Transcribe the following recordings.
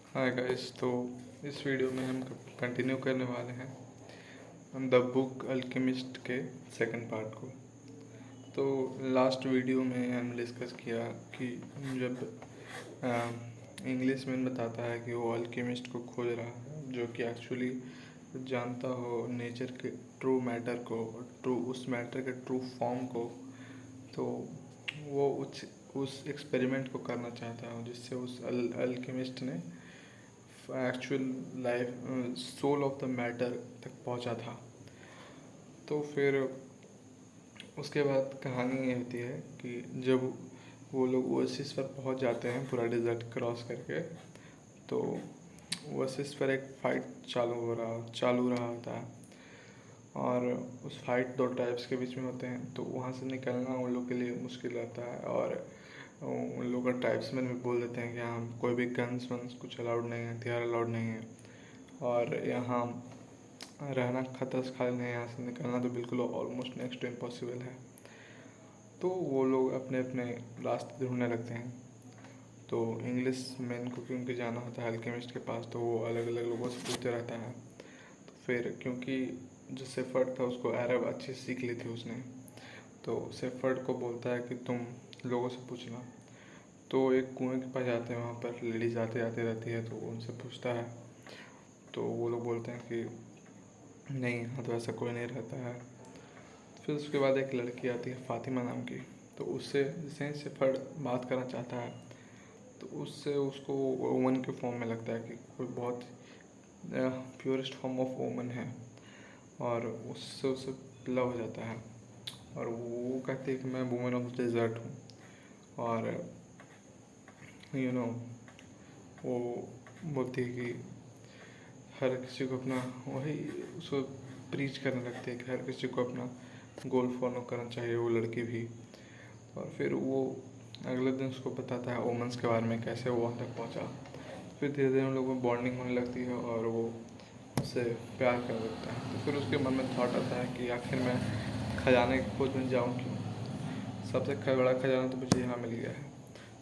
Hi guys. तो इस video में हम कंटिन्यू करने वाले हैं द बुक अल्केमिस्ट के सेकंड पार्ट को। तो लास्ट वीडियो में हम डिस्कस किया कि जब इंग्लिश में बताता है कि वो अल्केमिस्ट को खोज रहा है जो कि एक्चुअली जानता हो नेचर के ट्रू मैटर को, ट्रू उस मैटर के ट्रू फॉर्म को। तो वो उस एक्सपेरिमेंट को करना चाहता हो जिससे उस अल्केमिस्ट ने actual life soul of the matter तक पहुंचा था। तो फिर उसके बाद कहानी ये होती है कि जब वो लोग ओएसिस पर पहुंच जाते हैं पूरा डिज़र्ट क्रॉस करके, तो ओएसिस पर एक फ़ाइट चालू रहा होता है। और उस फाइट दो ट्राइब्स के बीच में होते हैं, तो वहाँ से निकलना उन लोग के लिए मुश्किल रहता है। और उन लोग का ट्राइब्समैन भी बोल देते हैं कि यहाँ कोई भी गन्स वन्स कुछ अलाउड नहीं है, हथियार अलाउड नहीं है, और यहाँ रहना खतरा से खाली नहीं है, यहाँ से निकलना तो बिल्कुल ऑलमोस्ट नेक्स्ट टू इम्पॉसिबल है। तो वो लोग अपने अपने रास्ते ढूंढने लगते हैं। तो इंग्लिश मैन को क्योंकि जाना होता है अल्केमिस्ट के पास, तो वो अलग अलग लोगों से पूछते रहता है। तो फिर क्योंकि जो सेफर्ड था उसको अरब अच्छी सीख ली थी उसने, तो सेफर्ड को बोलता है कि तुम लोगों से पूछना। तो एक कुएं के पास जाते हैं, वहाँ पर लेडीज आते आते रहती है, तो उनसे पूछता है। तो वो लोग बोलते हैं कि नहीं, यहाँ तो ऐसा कोई नहीं रहता है। फिर उसके बाद एक लड़की आती है फातिमा नाम की, तो उससे जैसे सेफर्ड बात करना चाहता है, तो उससे उसको वुमन के फॉर्म में लगता है कि कोई बहुत प्योरेस्ट फॉर्म ऑफ वुमन है, और उससे उसे लव हो जाता है। और वो कहती है कि मैं वुमन ऑफ डेजर्ट हूँ, और वो बोलती है कि हर किसी को अपना वही उसको प्रीच करने लगती है कि हर किसी को अपना गोल फॉलो करना चाहिए, वो लड़की भी। और फिर वो अगले दिन उसको बताता है वोमेंस के बारे में, कैसे वो वहाँ तक पहुँचा। फिर धीरे धीरे उन लोगों में बॉन्डिंग होने लगती है और वो उससे प्यार करने लगता है। तो फिर उसके मन में थॉट आता है कि आखिर मैं खजाने की खोज में जाऊँ क्यों, सबसे बड़ा खजाना तो मुझे यहाँ मिल गया है।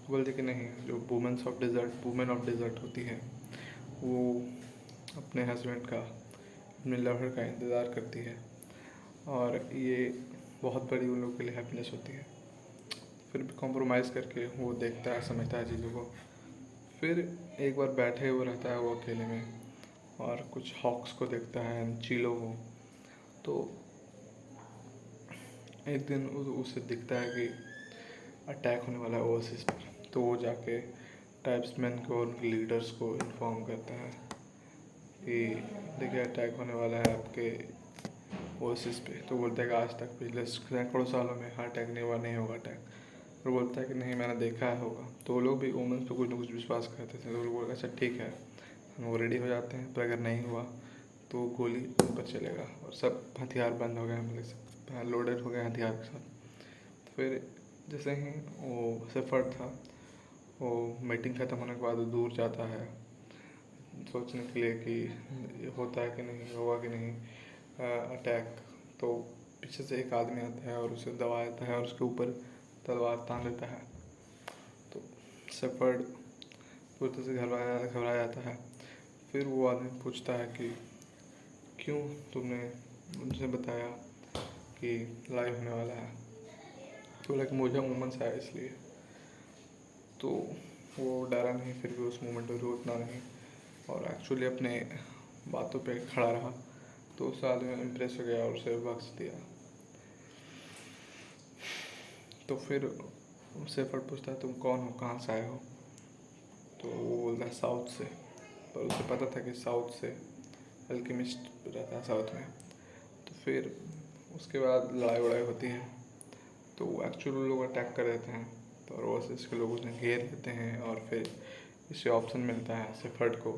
तो बोलते कि नहीं, जो वुमेन ऑफ डेजर्ट होती है वो अपने हस्बैंड का, अपने लवर का इंतज़ार करती है, और ये बहुत बड़ी उन लोगों के लिए हैप्पीनेस होती है। फिर भी कॉम्प्रोमाइज़ करके वो देखता है, समझता है चीज़ों को। फिर एक बार बैठे हुए रहता है वो अकेले में, और कुछ हॉक्स को देखता है, चीलों को। तो एक दिन उसे दिखता है कि अटैक होने वाला है ओवरसीज पर। तो वो जाके ट्राइब्समैन को और उनके लीडर्स को इन्फॉर्म करता है कि देखिए अटैक होने वाला है आपके ओवरसीज पे। तो बोलता है कि आज तक पिछले सैकड़ों सालों में अटैक नहीं होगा अटैक। और बोलता है कि नहीं, मैंने देखा है होगा। तो वो लोग भी वुमेंस पे कुछ ना कुछ विश्वास करते थे। तो वो लोग बोले अच्छा ठीक है, हम वो रेडी हो जाते हैं, पर अगर नहीं हुआ तो गोली उन पर चलेगा। और सब हथियार बंद हो गए, हम लोग सब लोडेड हो गए हथियार के साथ। तो फिर जैसे ही वो सेफर्ड था, वो मीटिंग ख़त्म होने के बाद दूर जाता है सोचने के लिए कि होता है कि नहीं, होगा कि नहीं अटैक। तो पीछे से एक आदमी आता है और उसे दबा देता है और उसके ऊपर तलवार तान देता है। तो सेफर्ड पूरी तरह से घबरा जाता है। फिर वो आदमी पूछता है कि क्यों तुमने मुझे बताया कि लड़ाई होने वाला है। तो लाइक मुझे मोमेंट्स आया इसलिए। तो वो डरा नहीं, फिर भी उस मोमेंट में रोकना नहीं, और एक्चुअली अपने बातों पे खड़ा रहा। तो उस आदमी इम्प्रेस हो गया और उसे बख्श दिया। तो फिर सेफर्ड पूछता है तुम कौन हो, कहाँ से आए हो। तो वो बोलता है साउथ से। पर उसे पता था कि साउथ से अल्केमिस्ट रहता है साउथ में। तो फिर उसके बाद लड़ाई वड़ाई होती है, तो एक्चुअली लोग अटैक कर देते हैं। तो ओवरसीज के लोग उन्हें घेर लेते हैं, और फिर इसे ऑप्शन मिलता है सेफर्ड को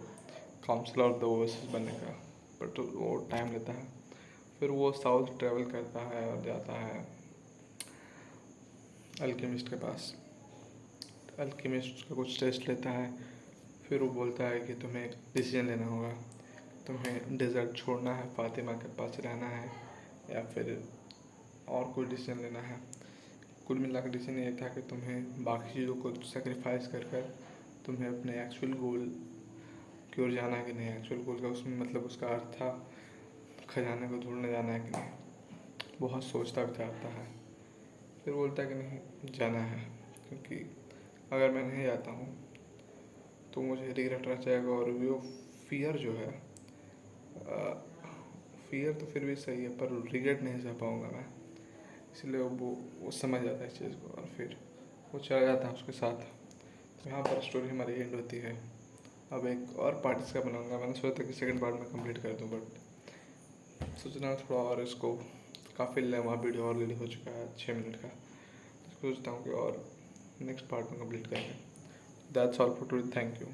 काउंसिलर ऑफ द ओवरसीज बनने का। बट तो वो टाइम लेता है। फिर वो साउथ ट्रैवल करता है और जाता है अल्केमिस्ट के पास। अल्केमिस्ट उसका कुछ टेस्ट लेता है। फिर वो बोलता है कि तुम्हें एक डिसीजन लेना होगा, तुम्हें डेजर्ट छोड़ना है, फातिमा के पास रहना है, या फिर और कोई डिसीजन लेना है। कुल मिला कर डिसीजन ये था कि तुम्हें बाकी चीज़ों को सेक्रीफाइस कर कर तुम्हें अपने एक्चुअल गोल की ओर जाना है कि नहीं, एक्चुअल गोल का उसमें मतलब उसका अर्थ था खजाने को ढूंढने जाना है कि नहीं। बहुत सोचता विचारता है, फिर बोलता है कि नहीं जाना है, क्योंकि अगर मैं नहीं जाता हूँ तो मुझे रिग्रेट रह जाएगा। और वो फियर जो है, फियर तो फिर भी सही है पर रिग्रेट नहीं सह पाऊँगा मैं, इसलिए वो समझ जाता है इस चीज़ को और फिर वो चला जाता है उसके साथ। तो यहाँ पर स्टोरी हमारी एंड होती है। अब एक और पार्ट इसका बनाऊंगा, मैंने सोचा था कि सेकंड पार्ट में कंप्लीट कर दूँ, बट सोचना थोड़ा और इसको काफ़ी लंबा वीडियो ऑलरेडी हो चुका है 6 मिनट का, तो सोचता हूँ कि और नेक्स्ट पार्ट में कंप्लीट करेंगे। That's all for today, thank you.